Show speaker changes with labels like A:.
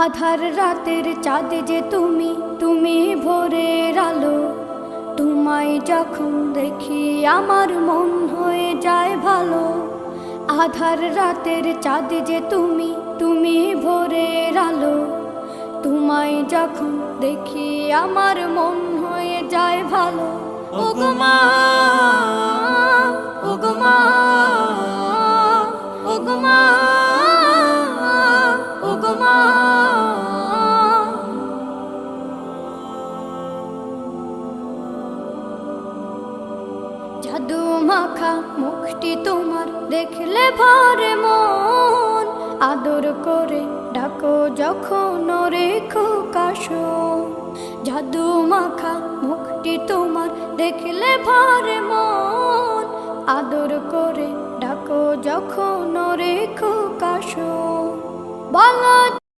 A: আধার রাতের চাঁদ যে তুমি, তুমি ভোরের আলো। তোমায় যখন দেখি আমার মন হয়ে যায় ভালো। আধার রাতের চাঁদ যে তুমি, তুমি ভোরের আলো। তোমায় যখন দেখি আমার মন হয়ে যায় ভালো। ওগো মা, ওগো মা, ওগো মা, ওগো মা। জাদু মাখা মুখটি তোমার দেখলে ভরে মন। আদর করে ডাকো যখন রেখো কাশন। জাদু মাখা মুখটি তোমার দেখলে ভরে মন। আদর করে ডাকো যখন রেখো কাশন। বলো